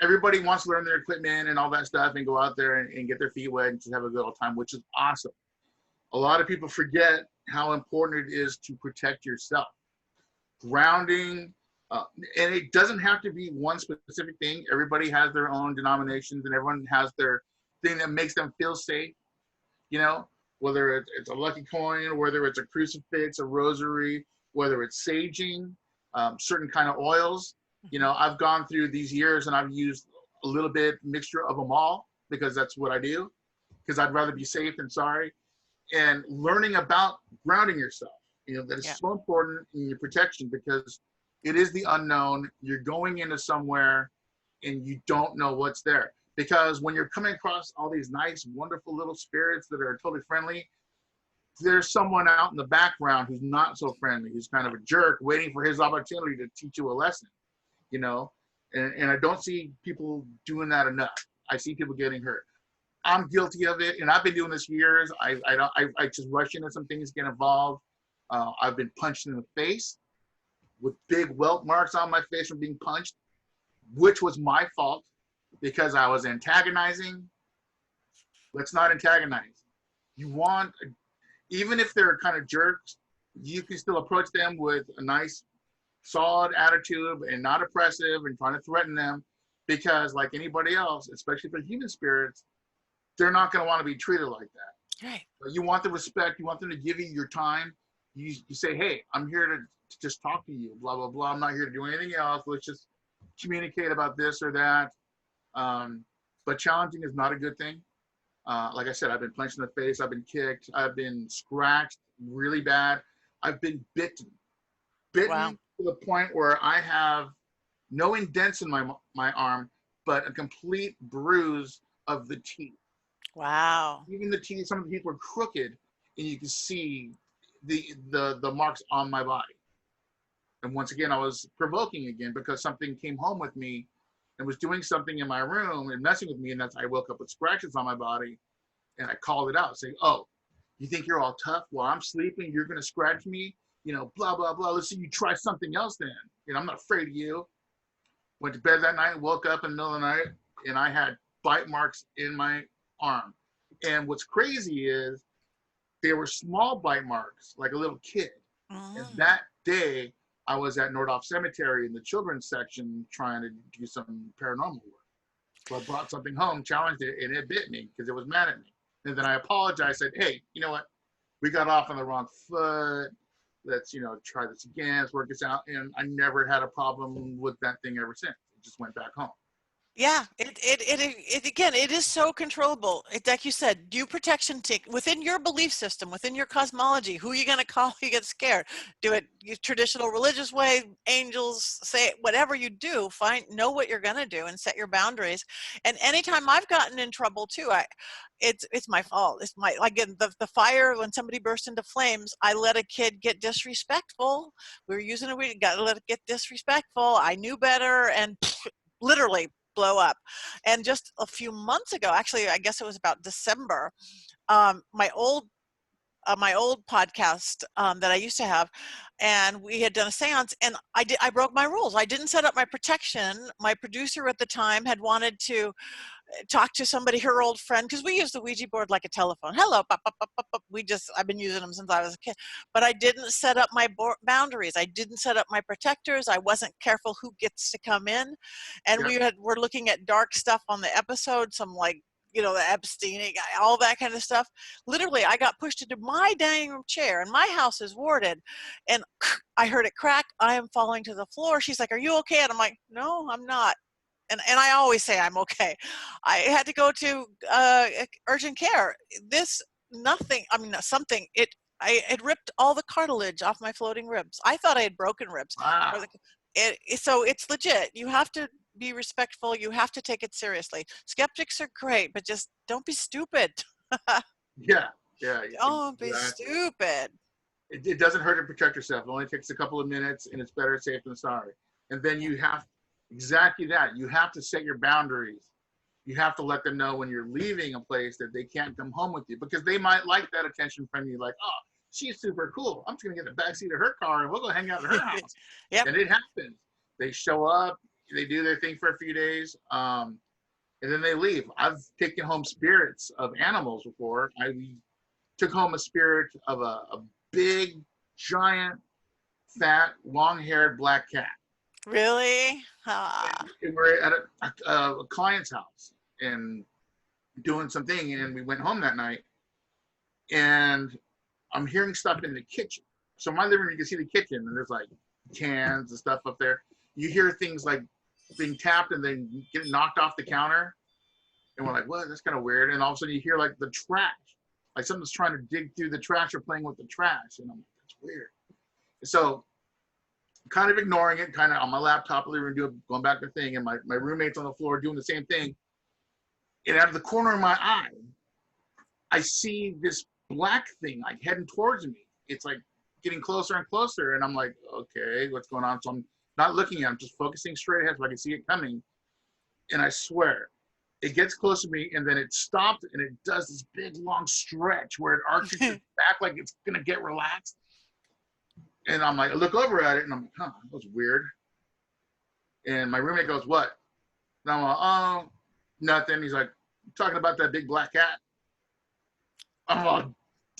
everybody wants to learn their equipment and all that stuff and go out there and get their feet wet and just have a good old time, which is awesome. A lot of people forget how important it is to protect yourself. Grounding, and it doesn't have to be one specific thing. Everybody has their own denominations and everyone has their thing that makes them feel safe, you know, whether it's a lucky coin, whether it's a crucifix, a rosary, whether it's saging, certain kind of oils. You know, I've gone through these years and I've used a little bit mixture of them all because that's what I do, because I'd rather be safe than sorry. And learning about grounding yourself, you know, that is so important in your protection because it is the unknown. You're going into somewhere and you don't know what's there. Because when you're coming across all these nice, wonderful little spirits that are totally friendly, there's someone out in the background who's not so friendly, who's kind of a jerk waiting for his opportunity to teach you a lesson. You know, and I don't see people doing that enough. I see people getting hurt. I'm guilty of it, and I've been doing this years. I just rush into some things, get involved. I've been punched in the face with big welt marks on my face from being punched, which was my fault because I was antagonizing. Let's not antagonize. You want, even if they're kind of jerks, you can still approach them with a nice solid attitude and not oppressive and trying to threaten them because like anybody else, especially for human spirits, they're not going to want to be treated like that. Right. But you want the respect. You want them to give you your time. You say, hey, I'm here to just talk to you, blah, blah, blah. I'm not here to do anything else. Let's just communicate about this or that. But challenging is not a good thing. Like I said, I've been punched in the face. I've been kicked. I've been scratched really bad. I've been bitten. Wow. To the point where I have no indents in my arm, but a complete bruise of the teeth. Wow. Even the teeth, some of the teeth were crooked, and you can see the marks on my body. And once again, I was provoking again because something came home with me and was doing something in my room and messing with me, and I woke up with scratches on my body, and I called it out, saying, "Oh, you think you're all tough? While I'm sleeping, you're gonna scratch me? You know, blah, blah, blah. Let's see you try something else then. You know, I'm not afraid of you." Went to bed that night, woke up in the middle of the night, and I had bite marks in my arm. And what's crazy is they were small bite marks, like a little kid. And that day, I was at Nordhoff Cemetery in the children's section trying to do some paranormal work. So I brought something home, challenged it, and it bit me because it was mad at me. And then I apologized, said, hey, you know what? We got off on the wrong foot. Let's, you know, try this again. Let's work this out. And I never had a problem with that thing ever since. It just went back home. Yeah, it again, it is so controllable. Like you said, do protection take within your belief system, within your cosmology. Who are you going to call? You get scared. Do it traditional religious way, angels, say whatever you do. Know what you're going to do and set your boundaries. And anytime I've gotten in trouble too, it's my fault. It's my again the fire when somebody burst into flames. I let a kid get disrespectful. We were using it. We got to let it get disrespectful. I knew better and. Literally blow up. And just a few months ago, actually, I guess it was about December, my old podcast that I used to have, and we had done a seance, and I broke my rules. I didn't set up my protection. My producer at the time had wanted to talk to somebody, her old friend, because we use the Ouija board like a telephone. Hello, pop, pop, pop, pop, pop. I've been using them since I was a kid, but I didn't set up my boundaries. I didn't set up my protectors. I wasn't careful who gets to come in, and Yeah. we're looking at dark stuff on the episode, some like the Epstein, all that kind of stuff. Literally, I got pushed into my dining room chair, and my house is warded, and I heard it crack. I am falling to the floor. She's like, "Are you okay?" And I'm like, "No, I'm not." And I always say I'm okay. I had to go to urgent care. This nothing. I mean something. It ripped all the cartilage off my floating ribs. I thought I had broken ribs. Wow. So it's legit. You have to be respectful. You have to take it seriously. Skeptics are great, but just don't be stupid. Yeah. Yeah. Don't be Exactly. stupid. It doesn't hurt to protect yourself. It only takes a couple of minutes, and it's better safe than sorry. And then you have exactly that. You have to set your boundaries. You have to let them know when you're leaving a place that they can't come home with you, because they might like that attention from you. Like, oh, she's super cool. I'm just gonna get in the backseat of her car and we'll go hang out at her house. Yep. And it happens. They show up, they do their thing for a few days, and then they leave. I've taken home spirits of animals before. I took home a spirit of a big, giant, fat, long-haired black cat. Really? And we're at a client's house and doing something, and we went home that night, and I'm hearing stuff in the kitchen. So my living room, you can see the kitchen, and there's like cans and stuff up there. You hear things like being tapped and then getting knocked off the counter, and we're like, "What? That's kind of weird." And all of a sudden, you hear like the trash, like someone's trying to dig through the trash or playing with the trash, and I'm like, "That's weird." So kind of ignoring it, kind of on my laptop, going back to the thing, and my roommate's on the floor doing the same thing. And out of the corner of my eye, I see this black thing like heading towards me. It's like getting closer and closer, and I'm like, okay, what's going on? So I'm not looking at it, I'm just focusing straight ahead so I can see it coming. And I swear, it gets close to me, and then it stops, and it does this big, long stretch where it arches its back like it's going to get relaxed. And I'm like, I look over at it, and I'm like, huh, that was weird. And my roommate goes, what? And I'm like, oh, nothing. He's like, talking about that big black cat? I'm like,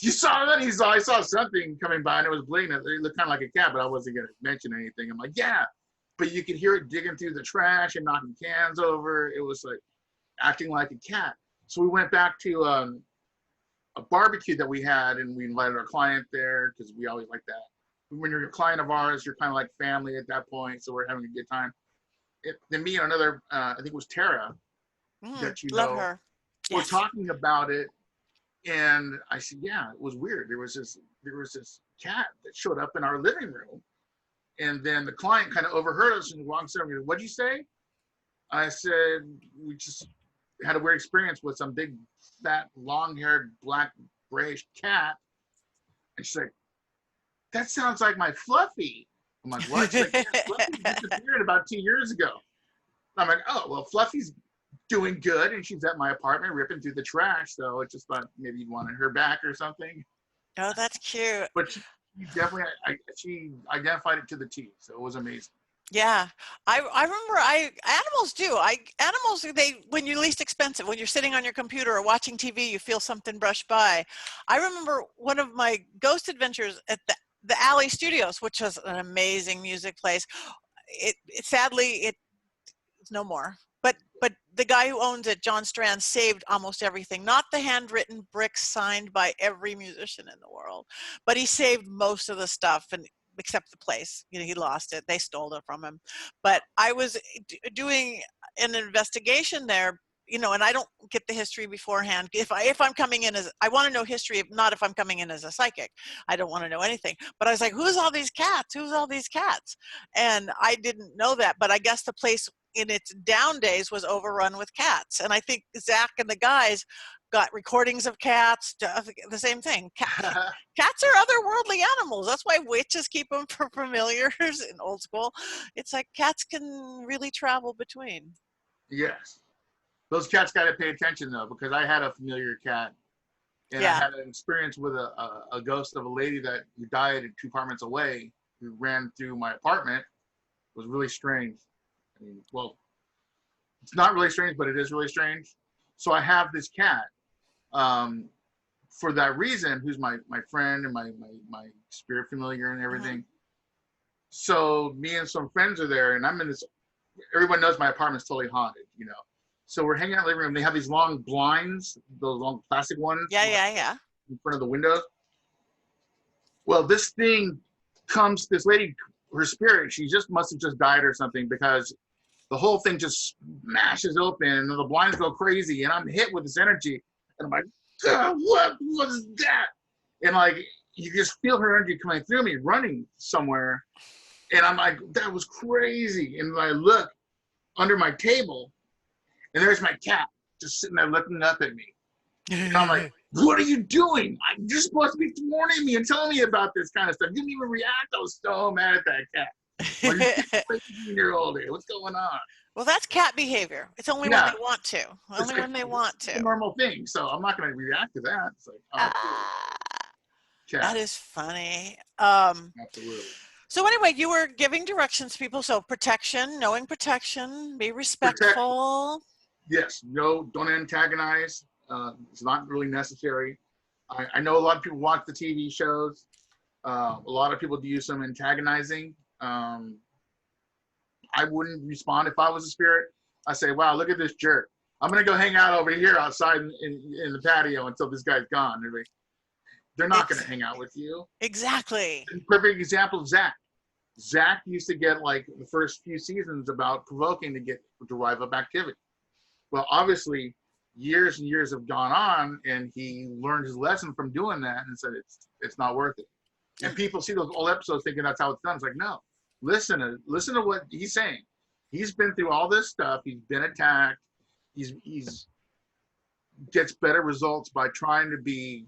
you saw that? He's like, I saw something coming by, and it was bleeding. It looked kind of like a cat, but I wasn't going to mention anything. I'm like, yeah. But you could hear it digging through the trash and knocking cans over. It was like acting like a cat. So we went back to a barbecue that we had, and we invited our client there because we always like that. When you're a client of ours, you're kind of like family at that point, so we're having a good time. Then me and another, I think it was Tara, that you love know, her. we're Yes. talking about it, and I said, yeah, it was weird. There was this cat that showed up in our living room, and then the client kind of overheard us and walked over. What'd you say? I said, we just had a weird experience with some big, fat, long-haired, black, grayish cat. And she's like, that sounds like my Fluffy. I'm like, what? She's like, yeah, Fluffy disappeared about 2 years ago. I'm like, oh, well, Fluffy's doing good, and she's at my apartment ripping through the trash, so it's just thought maybe you wanted her back or something. Oh, that's cute. But she definitely, she identified it to the T, so it was amazing. Yeah, I remember animals when you're least expensive, when you're sitting on your computer or watching TV, you feel something brush by. I remember one of my ghost adventures at the Alley Studios, which was an amazing music place. Sadly it's no more. But the guy who owns it, John Strand, saved almost everything. Not the handwritten bricks signed by every musician in the world, but he saved most of the stuff, and except the place. He lost it. They stole it from him. But I was doing an investigation there, you know, and I don't get the history beforehand. If I'm coming in as, I want to know history, not if I'm coming in as a psychic. I don't want to know anything. But I was like, who's all these cats? Who's all these cats? And I didn't know that. But I guess the place in its down days was overrun with cats. And I think Zach and the guys got recordings of cats, the same thing. Cats are otherworldly animals. That's why witches keep them for familiars in old school. It's like cats can really travel between. Yes. Those cats got to pay attention though, because I had a familiar cat, and I had an experience with a ghost of a lady that died 2 apartments away, who ran through my apartment. It was really strange. I mean, well, it's not really strange, but it is really strange. So I have this cat, for that reason, who's my friend and my spirit familiar and everything. So me and some friends are there, and I'm in this. Everyone knows my apartment's totally haunted, you know. So we're hanging out in the living room. They have these long blinds, those long plastic ones. Yeah. In front of the windows. Well, this thing comes, this lady, her spirit, she just must have just died or something, because the whole thing just smashes open and the blinds go crazy, and I'm hit with this energy. And I'm like, God, what was that? And like, you just feel her energy coming through me, running somewhere. And I'm like, that was crazy. And I look under my table, and there's my cat just sitting there looking up at me. And I'm like, what are you doing? You're supposed to be warning me and telling me about this kind of stuff. You didn't even react. I was so mad at that cat. Like, you're 18-year-old. What's going on? Well, that's cat behavior. It's only when they want to. Only when they want to. It's a normal thing. So I'm not going to react to that. It's like, cool. That is funny. Absolutely. So anyway, you were giving directions to people. So protection, knowing protection, be respectful. Yes. No, don't antagonize. It's not really necessary. I know a lot of people watch the TV shows. A lot of people do some antagonizing. I wouldn't respond if I was a spirit. I say, wow, look at this jerk. I'm going to go hang out over here outside in the patio until this guy's gone. They're not going to hang out with you. Exactly. Perfect example of Zach. Zach used to get like the first few seasons about provoking to drive up activity. Well, obviously, years and years have gone on, and he learned his lesson from doing that and said it's not worth it. And people see those old episodes thinking that's how it's done. It's like, no, listen to what he's saying. He's been through all this stuff. He's been attacked. He's gets better results by trying to be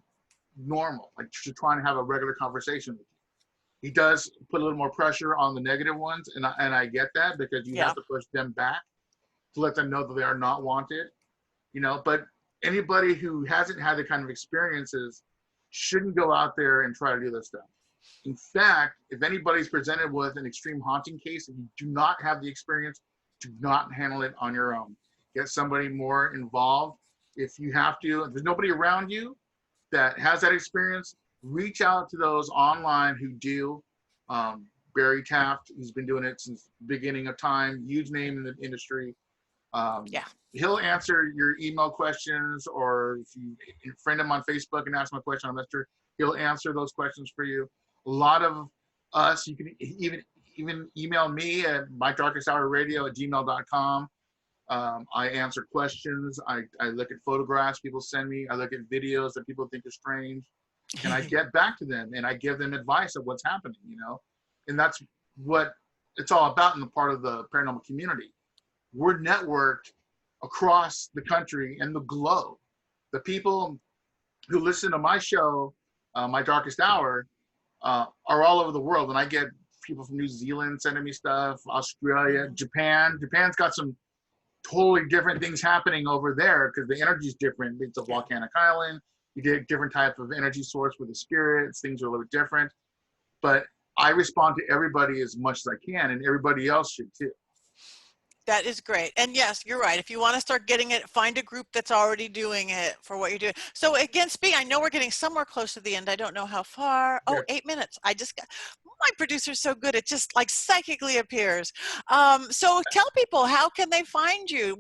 normal, like trying to have a regular conversation with you. He does put a little more pressure on the negative ones, and I get that, because you have to push them back to let them know that they are not wanted, you know. But anybody who hasn't had the kind of experiences shouldn't go out there and try to do this stuff. In fact, if anybody's presented with an extreme haunting case, if you do not have the experience, do not handle it on your own. Get somebody more involved. If you have to, if there's nobody around you that has that experience, reach out to those online who do. Barry Taft, who's been doing it since the beginning of time, huge name in the industry. He'll answer your email questions, or if you friend him on Facebook and ask him a question on Messenger, he'll answer those questions for you. A lot of us, you can even email me at mydarkesthourradio@gmail.com. I answer questions. I look at photographs people send me. I look at videos that people think are strange, and I get back to them and I give them advice of what's happening, you know. And that's what it's all about in the part of the paranormal community. We're networked across the country and the globe. The people who listen to my show, My Darkest Hour, are all over the world. And I get people from New Zealand sending me stuff, Australia, Japan. Japan's got some totally different things happening over there because the energy is different. It's a volcanic island. You get a different type of energy source with the spirits. Things are a little bit different. But I respond to everybody as much as I can, and everybody else should too. That is great. And yes, you're right. If you want to start getting it, find a group that's already doing it for what you're doing. So again, I know we're getting somewhere close to the end. I don't know how far. Oh, 8 minutes. I just got, my producer's so good. It just like psychically appears. So tell people, how can they find you?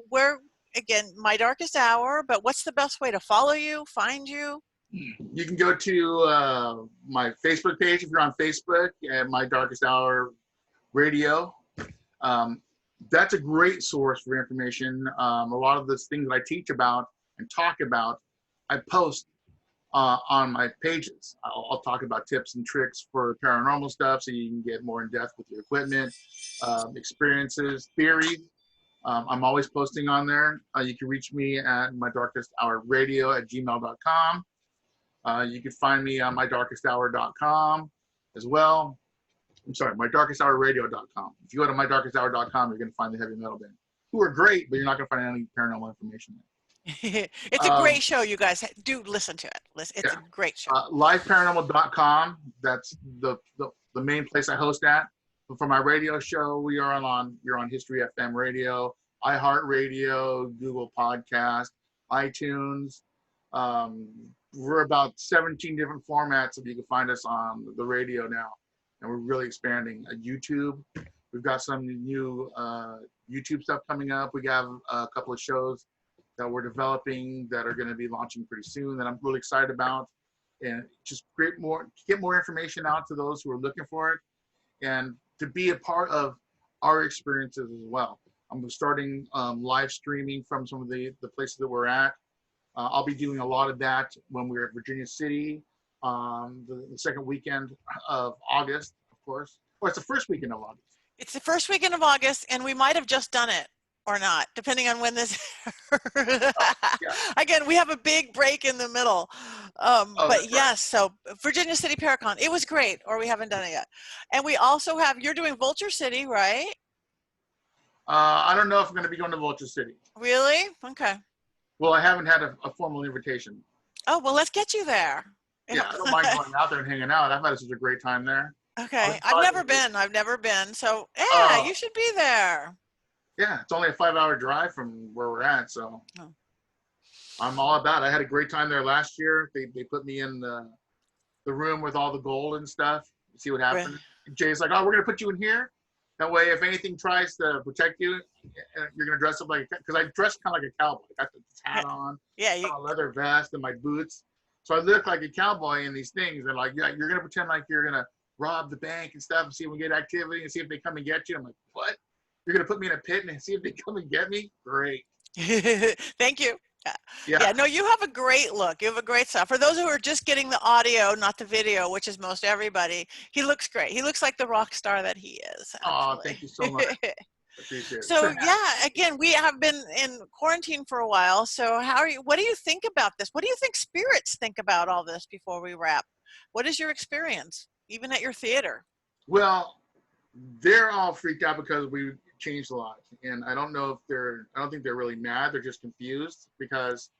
Where, again, My Darkest Hour, but what's the best way to follow you, find you? You can go to my Facebook page if you're on Facebook at My Darkest Hour Radio. that's a great source for information. A lot of the things that I teach about and talk about, I post on my pages. I'll talk about tips and tricks for paranormal stuff so you can get more in depth with your equipment, experiences, theory. I'm always posting on there. You can reach me at mydarkesthourradio@gmail.com. You can find me on mydarkesthour.com as well. I'm sorry, mydarkesthourradio.com. If you go to mydarkesthour.com, you're going to find the Heavy Metal Band, who are great, but you're not going to find any paranormal information there. It's a great show, you guys. Do listen to it. It's a great show. Liveparanormal.com. That's the main place I host at. But for my radio show, you're on History FM Radio, iHeartRadio, Google Podcast, iTunes. We're about 17 different formats that you can find us on the radio now. And we're really expanding. YouTube. We've got some new YouTube stuff coming up. We have a couple of shows that we're developing that are going to be launching pretty soon that I'm really excited about, and just get more information out to those who are looking for it, and to be a part of our experiences as well. I'm starting live streaming from some of the places that we're at. I'll be doing a lot of that when we're at Virginia City, the second weekend of August, of course. Or it's the first weekend of August. It's the first weekend of August, and we might have just done it or not, depending on when this. Again, we have a big break in the middle. But yes, so Virginia City Paracon, it was great, or we haven't done it yet. And we also have, you're doing Vulture City, right? I don't know if I'm going to be going to Vulture City. Really? Okay. Well, I haven't had a formal invitation. Oh, well, let's get you there. Yeah, I don't mind going out there and hanging out. I've had such a great time there. Okay. I've never been. So, yeah, you should be there. Yeah, it's only a 5-hour drive from where we're at, so I'm all about it. I had a great time there last year. They put me in the room with all the gold and stuff. See what happened. Right. Jay's like, oh, we're going to put you in here. That way, if anything tries to protect you, you're going to dress up like, because I dressed kind of like a cowboy. I got this hat on, a leather vest, and my boots. So I look like a cowboy in these things. And like, yeah, you're going to pretend like you're going to rob the bank and stuff and see if we get activity and see if they come and get you. I'm like, what? You're going to put me in a pit and see if they come and get me? Great. Thank you. Yeah, no, you have a great look. You have a great stuff. For those who are just getting the audio, not the video, which is most everybody, he looks great. He looks like the rock star that he is. Oh, thank you so much. Appreciate it. So yeah, again, we have been in quarantine for a while. So what do you think about this? What do you think spirits think about all this before we wrap? What is your experience, even at your theater? Well, they're all freaked out because we changed a lot, and I don't think they're really mad. They're just confused because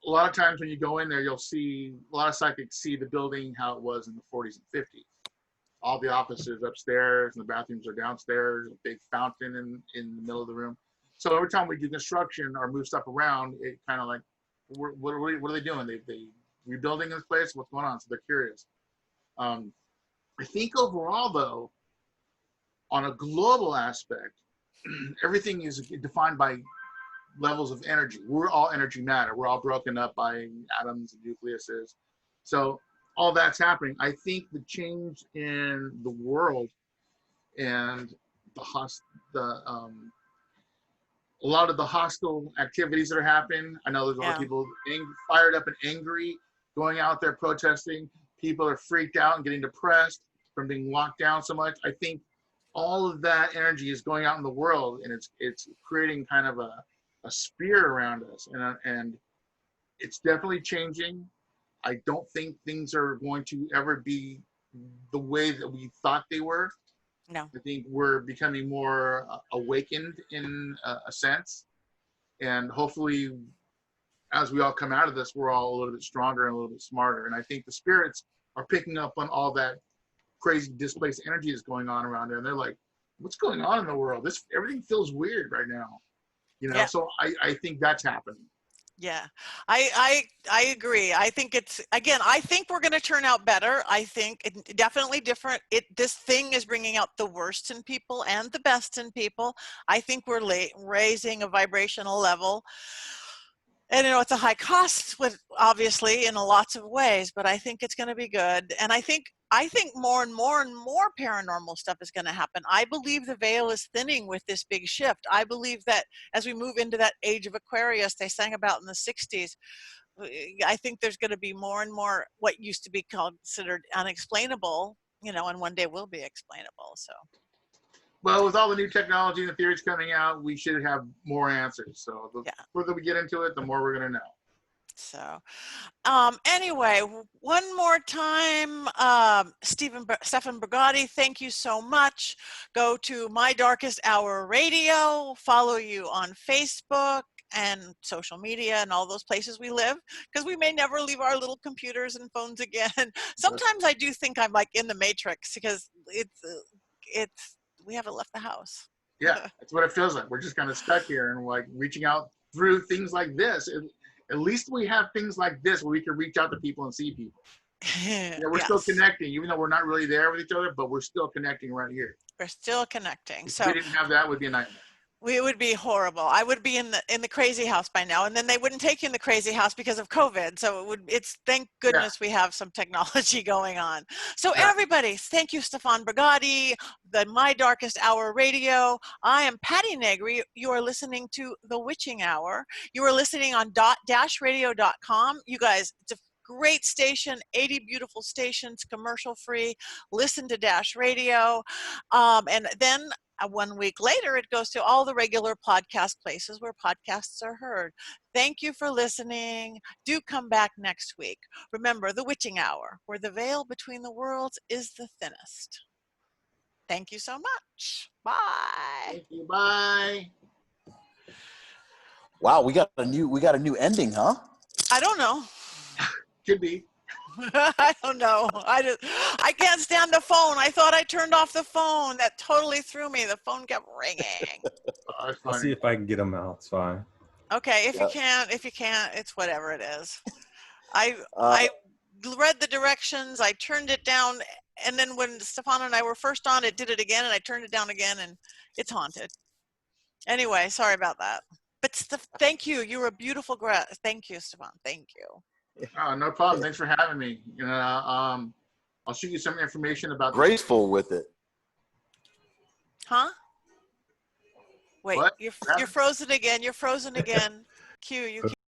a lot of times when you go in there, you'll see a lot of psychics see the building how it was in the 40s and 50s. All the offices upstairs and the bathrooms are downstairs, a big fountain in the middle of the room. So every time we do construction or move stuff around, it kind of like, what are they doing? They rebuilding this place? What's going on? So they're curious. I think overall though, on a global aspect, everything is defined by levels of energy. We're all energy matter. We're all broken up by atoms and nucleuses. So all that's happening. I think the change in the world and a lot of the hostile activities that are happening. I know there's a lot of people fired up and angry, going out there protesting. People are freaked out and getting depressed from being locked down so much. I think all of that energy is going out in the world, and it's creating kind of a sphere around us, and it's definitely changing. I don't think things are going to ever be the way that we thought they were. No. I think we're becoming more awakened in a sense, and hopefully as we all come out of this, we're all a little bit stronger and a little bit smarter. And I think the spirits are picking up on all that crazy displaced energy is going on around there, and they're like, what's going on in the world? Everything feels weird right now, so I think that's happening. I agree. I think I think we're going to turn out better. I think it's definitely different. This thing is bringing out the worst in people and the best in people. I think we're raising a vibrational level. And it's a high cost, with obviously in lots of ways, but I think it's going to be good. And I think more and more and more paranormal stuff is going to happen. I believe the veil is thinning with this big shift. I believe that as we move into that age of Aquarius they sang about in the 60s, I think there's going to be more and more what used to be considered unexplainable, and one day will be explainable. So. Well, with all the new technology and the theories coming out, we should have more answers. So the further we get into it, the more we're going to know. So anyway, one more time, Stefan Brigati, thank you so much. Go to My Darkest Hour Radio, follow you on Facebook and social media and all those places we live, because we may never leave our little computers and phones again. Sometimes I do think I'm like in the Matrix, because it's we haven't left the house. Yeah, that's what it feels like. We're just kind of stuck here and like reaching out through things like this. At least we have things like this where we can reach out to people and see people. We're still connecting, even though we're not really there with each other, but we're still connecting right here. We're still connecting. If we didn't have that, it would be a nightmare. It would be horrible. I would be in the crazy house by now, and then they wouldn't take you in the crazy house because of COVID. So it's thank goodness we have some technology going on. So everybody, thank you, Stefan Brigati, the My Darkest Hour Radio. I am Patti Negri. You are listening to The Witching Hour. You are listening on -radio.com. You guys, it's a great station, 80 beautiful stations, commercial free. Listen to Dash Radio, and then 1 week later, it goes to all the regular podcast places where podcasts are heard. Thank you for listening. Do come back next week. Remember, The Witching Hour, where the veil between the worlds is the thinnest. Thank you so much. Bye. Thank you. Bye. Wow, we got a new ending, huh? I don't know. Could be. I don't know. I can't stand the phone. I thought I turned off the phone. That totally threw me. The phone kept ringing. I'll see if I can get them out. It's fine. Okay, if you can't, it's whatever it is. I read the directions. I turned it down, and then when Stefan and I were first on, it did it again, and I turned it down again, and it's haunted. Anyway, sorry about that. But thank you. You were a beautiful Thank you, Stefan. Thank you. No problem. Thanks for having me. I'll shoot you some information about graceful with it. Huh? Wait, what? you're frozen again. You're frozen again. Q, you can't.